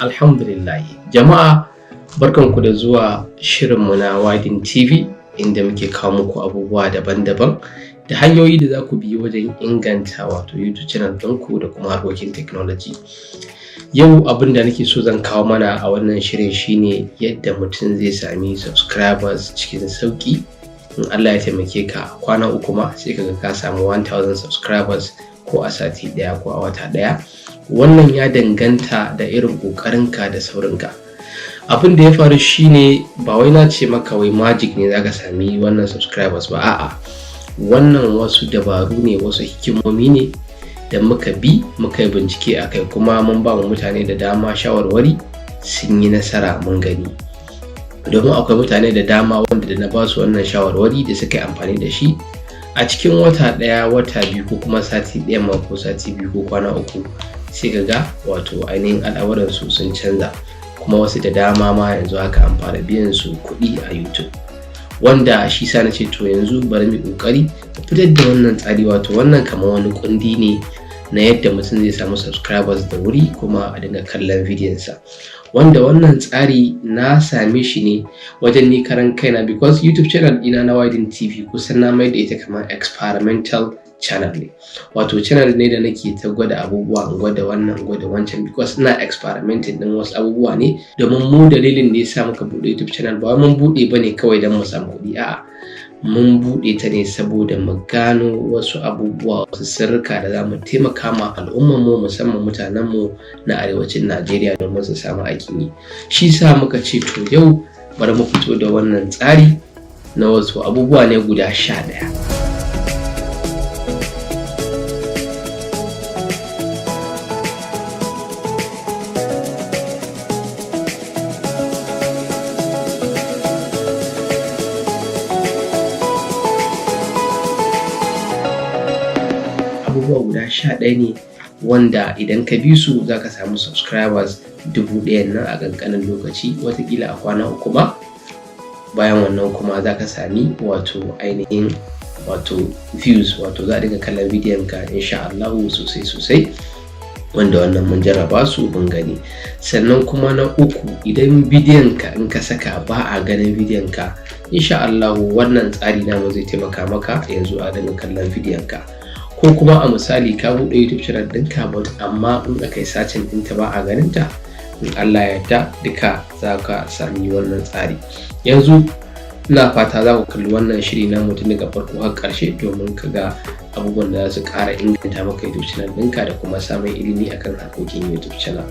Alhamdulillah. Jama'a barkanku da zuwa shirinmu na YDEEN TV inda muke kawo muku abubuwa daban-daban da hanyoyi da za ku bi wajen inganta wato YouTube channel ɗinku da kuma harkokin technology. Yau abin da nake so zan kawo mana a wannan shirin shine yadda mutum zai sami subscribers cikin sauƙi. In Allah ya taimake ka kwana uku ma sai kaga ka samu 1000 subscribers ko a sati ɗaya ko a wata ɗaya. Wannan ya danganta da irin ƙoƙarinka da saurinka. Abin da ya faru shine ba wai na ce maka wai magic ne zaka sami wannan subscribers ba, a'a, wannan wasu dabaru ne, wasu hikimomi ne da muka bi muka yi bincike a kai, kuma mun ba mu mutane da dama shawarwari sun yi nasara mun gani. Domin akwai mutane da dama wanda da na ba su wannan shawarwari da suka yi amfani da shi a cikin wata ɗaya, wata biyu ko kuma sati ɗaya ma ko sati biyu ko kwana uku sai ka ga wato ainihin al'amuransu sun canza, kuma wasu da dama ma yanzu haka an fara biyan su kuɗi a YouTube, wanda shi sa na ce to yanzu bari mu ƙoƙari fitar da wannan tsari, wato wannan kamar wani kundi ne na yadda mutum zai samu subscribers da wuri kuma a dinga kallon bidiyonsa, wanda wannan tsari na same shi ne wajen ni karan kaina, because YouTube channel ɗina na YDEEN TV kusan na mai da ita kamar experimental channel ne, wato channel ne da nake ta gwada abubuwa, in gwada wannan, in gwada wancan, because ina experimenting din wasu abubuwa ne. Domin mu dalilin da yasa muka buɗe YouTube channel ba mun buɗe bane kawai don mu samu kuɗi, a'a, mun buɗe ta ne saboda mu gano wasu abubuwa, wasu sirrika da za mu taimaka ma al'ummarmu, musamman mutanenmu na arewacin Najeriya domin su samu aikin yi. Shi sa muka ce to yau bari mu fito da wannan tsari na wasu abubuwa ne guda 11. Abubuwa guda 11 ne wanda idan ka bi su za ka samu subscribers 1000 nan a ƙanƙanin lokaci, watakila a kwana uku ma. Bayan wannan kuma za ka sami wato ainihin wato views, wato za a dinga kallon bidiyon ka insha Allahu sosai, wanda wannan mun jarraba su mun gani. Sannan kuma na uku, idan bidiyon ka in ka saka ba a ganin bidiyon ka, insha Allahu wannan tsari namu zai taimaka maka yanzu a dinga kallon bidiyon ka. Ko kuma a misali ka buɗe YouTube channel ɗinka but amma in aka yi sacin ɗinta ba a ganin ta, in Allah ya yarda duka za ka sami wannan tsari. Yanzu ina fata za ku kalli wannan shiri na mutum daga farko har ƙarshe domin ka ga abubuwan da za su ƙara inganta maka YouTube channel ɗinka da kuma samun ilimi akan harkokin YouTube channel.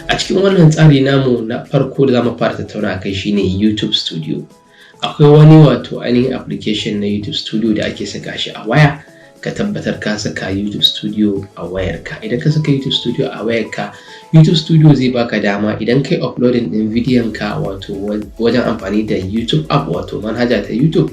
A cikin wannan tsari namu na farko da za mu fara tattauna a kai shine YouTube Studio. Akwai wani wato ainihin application na YouTube Studio da ake saka shi a waya. Ka tabbatar ka saka YouTube Studio a wayarka. Idan ka saka YouTube Studio a wayarka, YouTube Studio zai baka dama idan kai uploading din bidiyon ka wato wajen amfani da YouTube app, wato manhaja ta YouTube,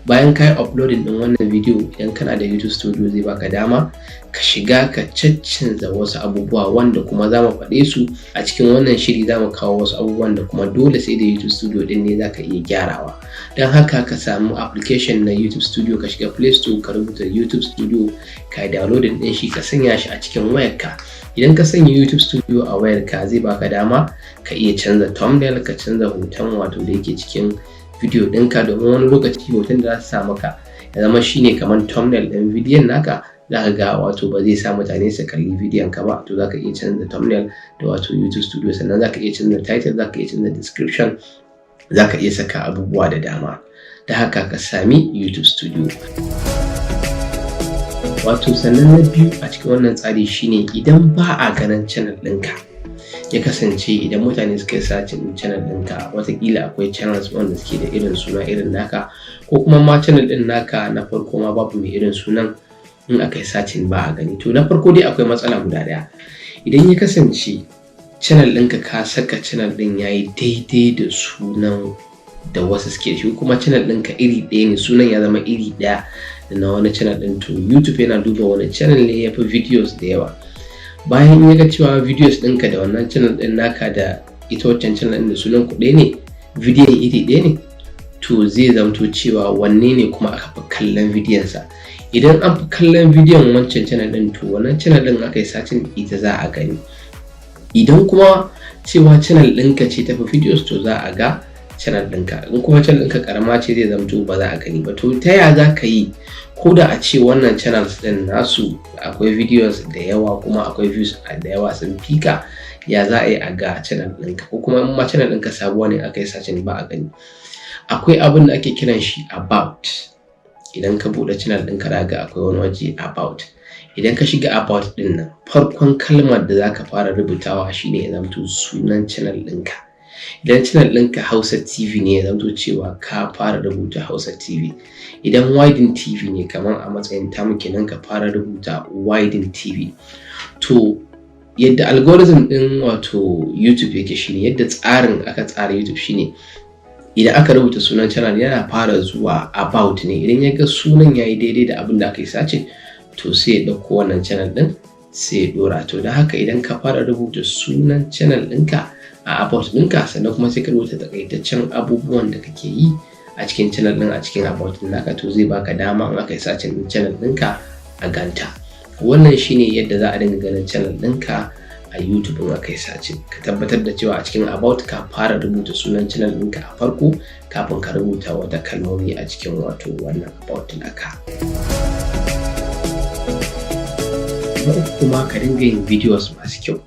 bayan kai uploading din wannan bidiyo, idan kana da YouTube Studio zai baka dama ka shiga ka caccanza wasu abubuwa wanda kuma za mu faɗe su a cikin wannan shiri. Za mu kawo wasu abubuwan da kuma dole sai da YouTube Studio din ne za ka iya gyarawa. Don haka ka samu application na YouTube Studio, ka shiga Play Store, ka rubuta YouTube Studio, ka downloading din shi, ka sanya shi a cikin wayarka. Idan ka sanya YouTube Studio a wayarka zai baka dama ka iya canza thumbnail, ka canza hoton wato da yake cikin video ɗinka, domin wani lokaci hoton da za su sa maka ya zama shine kamar thumbnail ɗin bidiyon naka, za ka ga wato ba zai sa mutane su kalli bidiyon ka ba. To za ka iya canza thumbnail da wato YouTube Studio, sannan za ka iya canza title, za ka iya canza description, za ka iya saka abubuwa da dama. Da haka ka sami YouTube Studio. Wato sannan na biyu a cikin wannan tsari shine idan ba a ganin channel ɗinka, ya kasance idan mutane suka yi sacin channel ɗinka, watakila akwai channels wanda suke da irin suna irin naka, ko kuma ma channel ɗin naka na farko ma babu mai irin sunan, in aka yi sacin ba a gani. To na farko dai akwai matsala guda ɗaya. Idan ya kasance channel ɗinka ka saka channel ɗin ya yi daidai da sunan da wasu suke shi, kuma channel ɗinka iri ɗaya ne, sunan ya zama iri ɗaya da na wani channel ɗin, to YouTube yana duba wani channel ne ya fi videos da yawa. Bayan ya ga cewa videos ɗinka da wannan channel ɗin naka da ita wancan channel ɗin da sunan ku ɗaya ne, bidiyon iri ɗaya ne, to zai zamto cewa wanne ne kuma aka fi kallon bidiyonsa. Idan an fi kallon bidiyon wancan channel ɗin, to wannan channel ɗin aka yi sacin ita za a gani. Idan kuma cewa channel ɗinka ce tafi videos to za a ga channel ɗinka, in kuma channel ɗinka karama ce zai zamto ba za a gani ba. To ta ya za ka yi ko da a ce wannan channels ɗin nasu akwai videos da yawa kuma akwai views da yawa sun fika, ya za a yi a ga channel ɗinka, ko kuma in ma channel ɗinka sabuwa ne aka yi searching ba a gani. Akwai abin da ake kiran shi about. Idan ka buɗe channel ɗinka za ga akwai wani waje about. Idan ka shiga about ɗin nan, farkon kalmar da za ka fara rubutawa shine ya zamto sunan channel ɗinka. Idan channel ɗinka Hausa TV ne, ya zamto cewa ka fara rubuta Hausa TV. Idan YDEEN TV ne, kamar a matsayin tamu kenan, ka fara rubuta YDEEN TV. To yadda algorithm ɗin wato YouTube yake shine, yadda tsarin aka tsara YouTube shine, idan aka rubuta sunan channel yana fara zuwa about ne. Idan ya ga sunan yayi daidai da abin da aka yi searching, to sai ya ɗauko wannan channel ɗin sai ya ɗora. To don haka idan ka fara rubuta sunan channel ɗinka a about ɗinka, sannan kuma sai ka rubuta takaitaccen abubuwan da kake yi a cikin channel ɗin a cikin about ɗin naka, to zai baka dama in aka yi searching ɗin channel ɗinka a ganta. Wannan shine yadda za a dinga ganin channel ɗinka a YouTube in aka yi searching. Ka tabbatar da cewa a cikin about ka fara rubuta sunan channel ɗinka a farko kafin ka rubuta wata kalmomi a cikin wato wannan about naka. Kuma ka dinga yin videos masu kyau.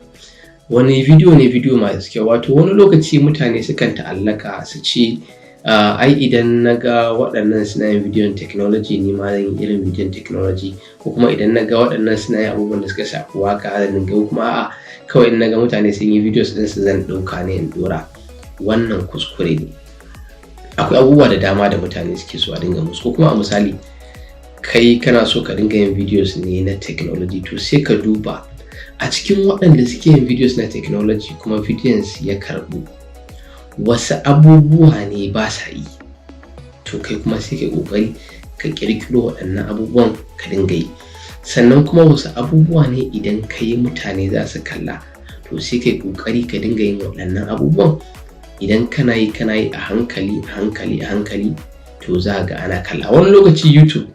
Wani video ne video masu kyau? Wato wani lokaci mutane sukan ta'allaka su ce ai idan na ga waɗannan suna yin bidiyon technology ni ma zan yi irin bidiyon technology, ko kuma idan na ga waɗannan suna yin abubuwan da suka shafi waka zan dinga, ko kuma a'a kawai in na ga mutane sun yi videos ɗinsu zan ɗauka ne in ɗora. Wannan kuskure ne. Akwai abubuwa da dama da mutane suke so a dinga musu, ko kuma a misali kai kana so ka dinga yin videos ne na technology, to sai ka duba a cikin waɗanda suke yin videos na technology kuma bidiyon su ya karɓu, wasu abubuwa ne ba sa yi. To kai kuma sai kai ƙoƙari ka ƙirƙiro waɗannan abubuwan ka dinga yi. Sannan kuma wasu abubuwa ne idan ka yi mutane za su kalla, to sai kai ƙoƙari ka dinga yin waɗannan abubuwan. Idan kana yi a hankali to za ga ana kalla. Wani lokaci YouTube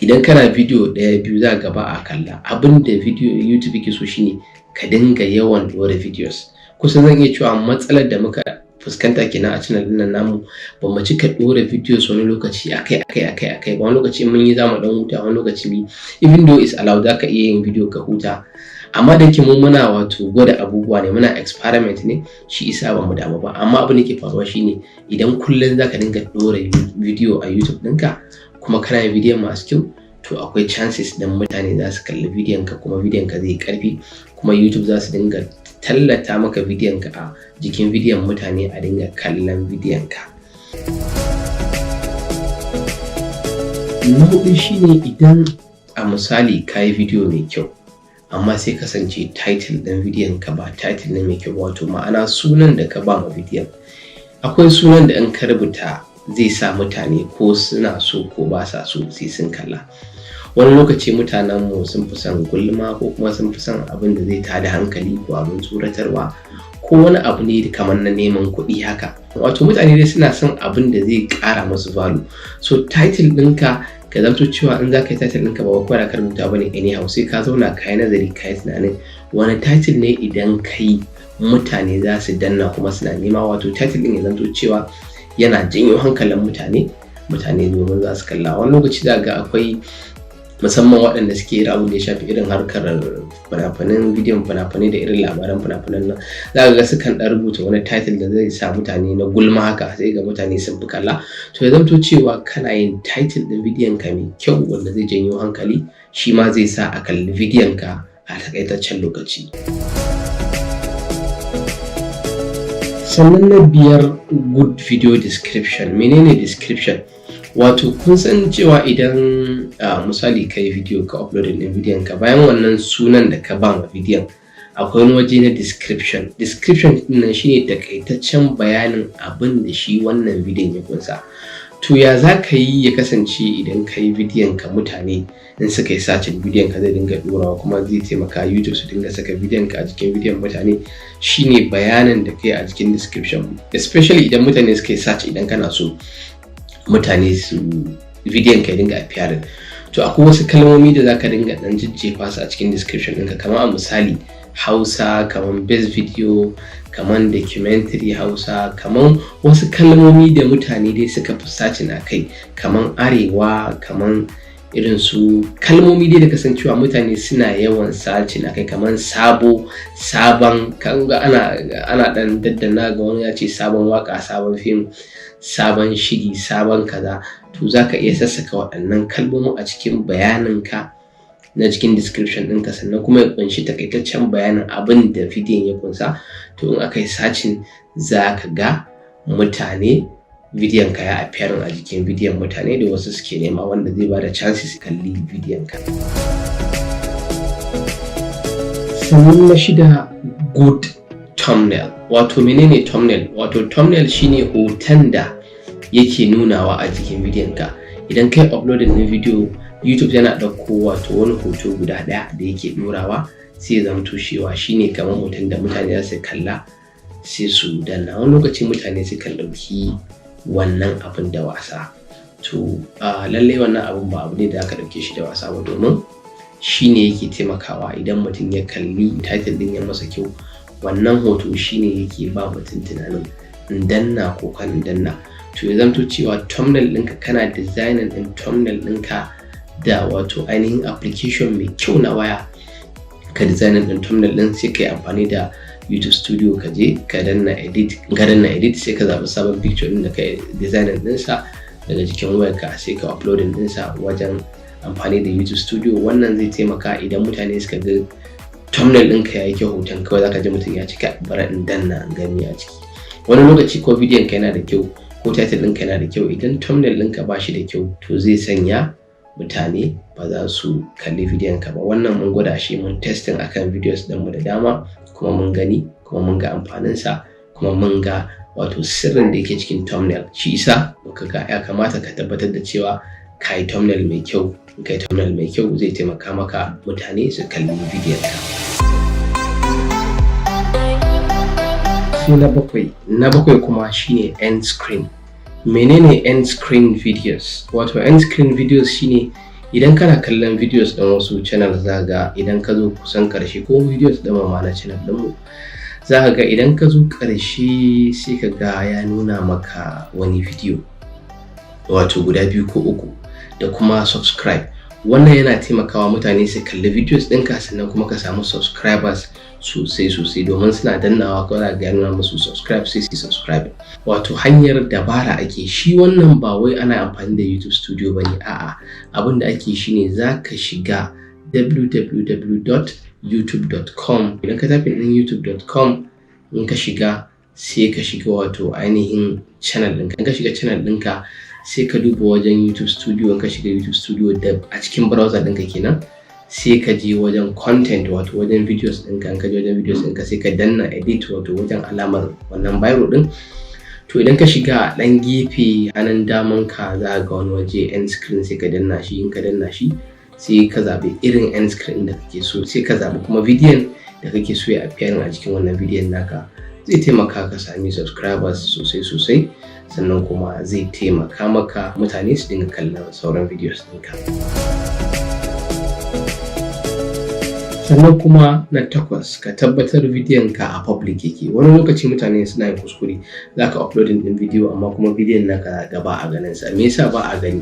idan kana video ɗaya biyu za ga ba a kalla. Abin da YouTube yake so shine ka dinga yawan ɗora videos. Kusan zan iya cewa matsalar da muka fuskanta kenan a channel ɗin nan namu, ba mu cika ɗora videos wani lokaci akai ba. Wani lokaci mun yi za mu ɗan huta, wani lokaci mu, even though is allowed za ka iya yin video ka huta, amma da yake mu muna wato gwada abubuwa ne, muna experiment ne, shi isa ba mu damu ba. Amma abin da ke faruwa shine idan kullum za ka dinga ɗora video a YouTube ɗinka kuma kana yin bidiyon masu kyau, to akwai chances dan mutane za su kalli bidiyon ka, kuma bidiyon ka zai karfi, kuma YouTube za su dinga tallata maka bidiyon ka a jikin bidiyon mutane a dinga kallon bidiyon ka. Na huɗu shine idan a misali ka yi bidiyo mai kyau amma sai kasance title ɗin bidiyon ka ba title ne mai kyau, wato ma'ana sunan da ka ba ma bidiyon, akwai sunan da in ka rubuta zai sa mutane ko suna so ko ba sa so sai sun kalla. Wani lokaci mutanen mu sun fi son gulma, ko kuma sun fi son abin da zai tada hankali ko abin tsoratarwa, ko wani abu ne kamar na neman kuɗi haka. Wato mutane dai suna son abin da zai ƙara musu value. So title ɗinka ka zanto cewa in za ka yi title ɗinka ba kawai ka rubuta bane anyhow, sai ka zauna ka yi nazari ka yi tunanin wani title ne idan ka yi mutane za su danna kuma suna nema. Wato title ɗin ya zanto cewa yana janyo hankalin mutane domin za su kalla. Wani lokaci za ga akwai musamman waɗanda suke yin abin da ya shafi irin harkar fina-finan bidiyon fina-finai da irin labaran fina-finan nan, za ga sukan ɗan rubuta wani title da zai sa mutane na gulma haka, sai ga mutane sun fi kalla. To ya zamto cewa kana yin title ɗin bidiyon ka mai kyau wanda zai janyo hankali, shi ma zai sa a kalli bidiyon ka a takaitaccen lokaci. Sannan na biyar, good video description. Menene description? Wato kun san cewa idan misali ka yi video ka uploading ɗin bidiyon ka, bayan wannan sunan da ka ba ma bidiyon akwai wani waje na description. Description ɗin nan shine takaitaccen bayanin abin da shi wannan bidiyon ya kunsa. To ya za ka yi ya kasance idan ka yi bidiyon ka mutane in suka yi searching bidiyon ka zai dinga ɗorawa, kuma zai taimaka YouTube su dinga saka bidiyon ka a jikin bidiyon mutane, shine bayanin da kai a jikin description. Especially idan mutane suka yi search, idan kana so mutane su bidiyon ka dinga appearing, to akwai wasu kalmomi da zaka dinga dan jejjefa su a cikin description ɗinka. Kamar a misali Hausa, kaman best video, kaman documentary Hausa, kaman wasu kalmomi da mutane dai suka fi searching a kai, kaman arewa, kaman irin su kalmomi dai da kasancewa mutane suna yawan searching a kai, kaman sabon, kan ga ana ɗan daddana ga wani ya ce sabon waka, sabon fim, sabon shiri, sabon kaza. To za ka iya sassaka waɗannan kalmomin a cikin bayaninka na cikin description ɗinka, sannan kuma ya ƙunshi takaitaccen bayanin abin da bidiyon ya ƙunsa. To in aka yi searching za ka ga mutane bidiyon ka ya appearing a jikin bidiyon mutane da wasu suke nema, wanda zai ba da chances kalli bidiyon ka. Sannan na shida, good thumbnail. Wato menene thumbnail? Wato thumbnail shine hoton da yake nunawa a jikin bidiyon ka. Idan kai uploading na video, YouTube yana ɗauko wato wani hoto guda ɗaya da yake ɗorawa, sai ya zamto cewa shine kamar hoton da mutane za su kalla sai su danna. Wani lokaci mutane sukan ɗauki wannan abin da wasa. To lallai wannan abin ba abu ne da aka ɗauke shi da wasa ba, domin shine yake taimakawa idan mutum ya kalli title ɗin ya masa kyau. Wannan hoto shine yake ba mutum tunanin in danna ko kan in danna. To ya zamto cewa thumbnail ɗinka kana designing ɗin thumbnail ɗinka da wato ainihin application mai kyau na waya, ka designing ɗin thumbnail ɗin, sai ka yi amfani da YouTube Studio, ka je ka danna edit, sai ka zaɓi sabon picture ɗin da ka designing ɗinsa daga jikin wayarka, sai ka uploading ɗinsa wajen amfani da YouTube Studio. Wannan zai taimaka idan mutane suka ga thumbnail ɗinka ya yi kyau, hoton kawai za ka ji mutum ya cika bara in danna in gani a ciki. Wani lokaci ko bidiyon ka yana da kyau ko title ɗinka yana da kyau, idan thumbnail ɗinka ba shi da kyau to zai sanya mutane ba za su kalli bidiyon ka ba. Wannan mun gwada shi, mun testing akan videos ɗinmu da dama, kuma mun gani, kuma mun ga amfaninsa, kuma mun ga wato sirrin da yake cikin thumbnail. Shi isa muka ga ya kamata ka tabbatar da cewa ka yi thumbnail mai kyau. In ka yi thumbnail mai kyau zai taimaka maka mutane su kalli bidiyon ka. Sai na bakwai kuma shine end screen. Menene end screen videos? Wato end screen videos shine idan kana kallon videos ɗin wasu channel, za ga idan ka zo kusan ƙarshe, ko videos ɗin ma na channel ɗinmu, za ka ga idan ka zo ƙarshe sai ka ga ya nuna maka wani video wato guda 2 ko 3 da kuma subscribe. Wannan yana taimakawa mutane su kalli videos ɗinka, sannan kuma ka samu subscribers sosai, domin suna dannawa kawai ga nuna musu subscribe sai su subscribe. Wato hanyar dabara ake. Shi wannan ba wai ana amfani da YouTube Studio bane, a'a, abin da ake shine za ka shiga www.youtube.com. idan ka tafi ɗin youtube.com, in ka shiga sai ka shiga wato ainihin channel ɗinka. In ka shiga channel ɗinka sai ka duba wajen YouTube Studio. In ka shiga YouTube Studio da a cikin browser ɗinka kenan, sai ka je wajen content wato wajen videos ɗinka. In ka je wajen videos ɗinka sai ka danna edit wato wajen alamar wannan biro ɗin. To idan ka shiga a ɗan gefe hannun daman ka za ga wani waje end screen, sai ka danna shi. In ka danna shi sai ka zaɓi irin end screen da kake so, sai ka zaɓi kuma bidiyon da kake so ya appearing a cikin wannan bidiyon naka. Zai taimaka ka sami subscribers sosai, sannan kuma zai taimaka maka mutane su dinga kallon sauran videos ɗinka. Sannan kuma na 8, ka tabbatar bidiyon ka a public yake. Wani lokaci mutane suna yin kuskure, za ka uploading ɗin bidiyo amma kuma bidiyon naka ga ba a ganin sa. Me yasa ba a gani?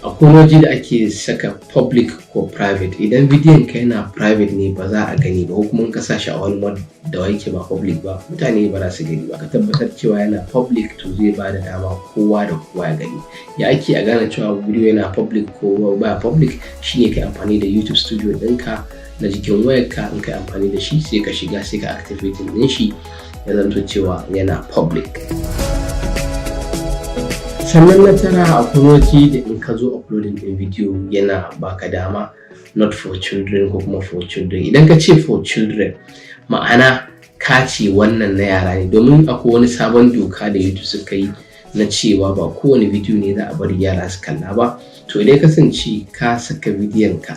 Akwai waje da ake saka public ko private. Idan bidiyon ka yana private ne ba za a gani ba, ko kuma ka sa shi a wani mode da yake ba public ba, mutane ba za su gani ba. Ka tabbatar cewa yana public, to zai ba da dama kowa da kowa ya gani. Ya ake a gane cewa bidiyo yana public ko ba public? Shine kai amfani da YouTube Studio ɗinka na jikin wayarka. In kai amfani da shi sai ka shiga, sai ka activate ɗin shi, ya zanto cewa yana public. Sannan na 9, akwai waje da in ka zo uploading ɗin video yana baka dama not for children ko kuma for children. Idan ka ce for children, ma'ana ka ce wannan na yara ne, domin akwai wani sabon doka da YouTube suka yi na cewa ba kowane video ne za a bari yara su kalla ba. To idan kasance ka saka bidiyon ka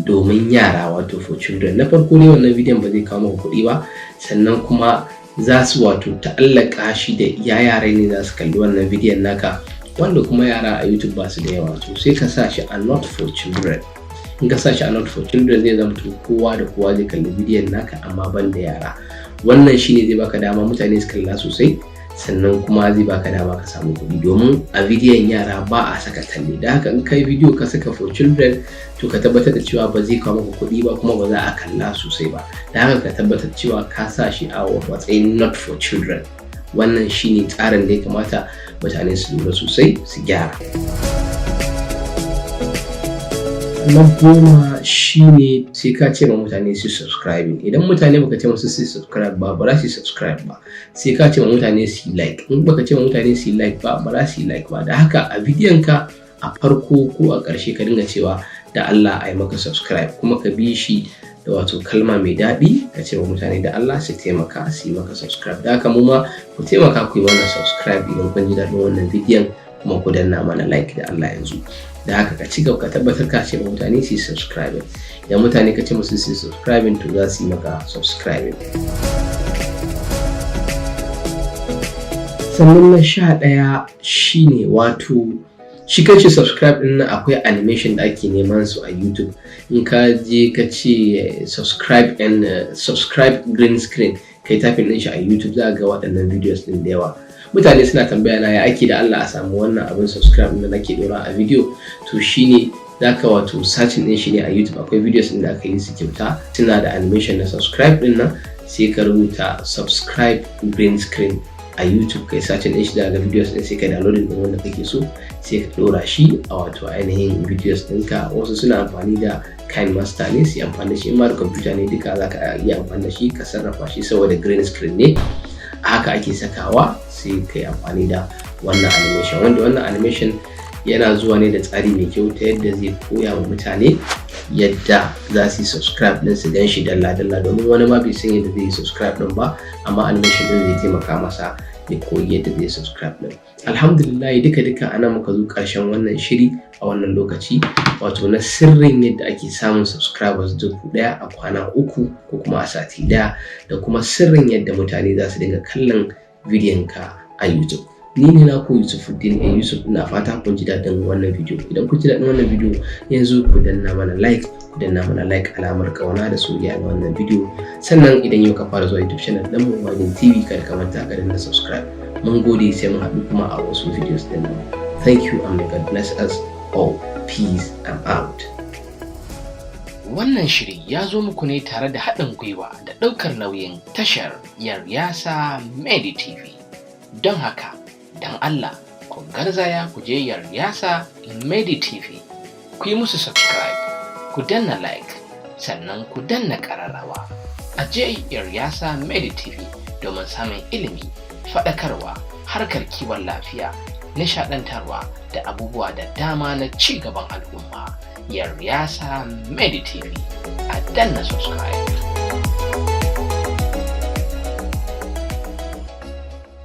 domin yara wato for children, na farko ne wannan bidiyon ba zai kawo maka kuɗi ba, sannan kuma za su wato ta'allaka shi da yara ne za su kalli wannan bidiyon naka, wanda kuma yara a YouTube ba su da yawa. To sai ka sa shi a not for children. in ka sa shi a not for children zai zamto kowa da kowa zai kalli bidiyon naka amma ban da yara. Wannan shine zai baka dama mutane su kalla sosai, sannan kuma zai baka dama ka samu kuɗi, domin a bidiyon yara ba a saka talle. Da haka in kai bidiyo ka saka for children to ka tabbatar da cewa ba zai kawo maka kuɗi ba kuma ba za a kalla sosai ba. Da haka ka tabbatar cewa ka sa shi a matsayin not for children. Wannan shine tsarin da ya kamata mutane su lura sosai su gyara. Na goma shine sai ka ce ma mutane su subscribing. Idan mutane baka ce musu su subscribe ba za su subscribe ba. Sai ka ce ma mutane su like. In baka ce ma mutane su like ba za su like ba. Da haka a bidiyon ka a farko ko a ƙarshe ka dinga cewa da Allah ai maka subscribe, kuma ka bi shi da wato kalma mai daɗi ka ce wa mutane da Allah su taimaka su yi maka subscribe. Da haka mu ma ku taimaka ku yi mana subscribe idan kun ji daɗin wannan bidiyon, kuma ku danna mana like da Allah yanzu. Da haka ka ci gaba ka tabbatar ka ce mutane su yi subscribing. Idan mutane ka ce musu su yi subscribing to za su yi maka subscribing. Sannan na 11 shine wato shi kanshi subscribe din nan akwai animation da ake neman su a YouTube. In ka je ka ce subscribe green screen kai typing din shi a YouTube za ka ga waɗannan videos din da yawa. Mutane suna tambaya na ya ake da Allah a samu wannan abin subscribe da nake dora a video. To shine zaka wato searching din shi ne a YouTube, akwai videos din da aka yi su kyauta suna da animation na subscribe din nan, sai ka rubuta subscribe green screen a YouTube kai searching din shi da ga videos din, sai ka download din wanda kake so sai ka dora shi a wato ainihin videos ɗinka. Wasu suna amfani da KineMaster ne su yi amfani da shi, in ma da computer ne duka zaka iya amfani da shi ka sarrafa shi saboda green screen ne. Haka ake sakawa sai kai amfani da wannan animation, wanda wannan animation yana zuwa ne da tsari mai kyau ta yadda zai koya wa mutane yadda za su yi subscribe din su gan shi dalla-dalla, domin wani ma bai san yadda zai yi subscribe din ba, amma animation din zai taimaka masa ya koyi yadda zai subscribe din. Alhamdulillah duka anan muka zo ƙarshen wannan shiri a wannan lokaci, wato na sirrin yadda ake samun subscribers 1000 a kwana 3 ko kuma a sati 1, da kuma sirrin yadda mutane za su dinga kallon bidiyon ka a YouTube. Ni ne naku YDEEN Yusuf, ina fata kun ji daɗin wannan bidiyo. Idan kun ji daɗin wannan bidiyo yanzu ku danna mana like, alamar kauna da soyayya na wannan bidiyo. Sannan idan yau ka fara zuwa YouTube channel ɗin mu YDEEN TV kada ka manta ka danna subscribe. Mun gode, sai mun haɗu kuma a wasu videos ɗin nan. Thank you and may God bless us all. Peace and out. Wannan shiri ya zo muku ne tare da haɗin gwiwa da ɗaukar nauyin tashar Yaryasa Media TV. Don haka, don Allah, ku garzaya ku je Yaryasa Media TV, ku yi musu subscribe, ku danna like, sannan ku danna ƙararrawa. A je Yaryasa Media TV domin samun ilimi, faɗakarwa, harkar kiwon lafiya, nishaɗantarwa da abubuwa da dama na ci gaban al'umma. Yaryasa Media TV, a danna subscribe.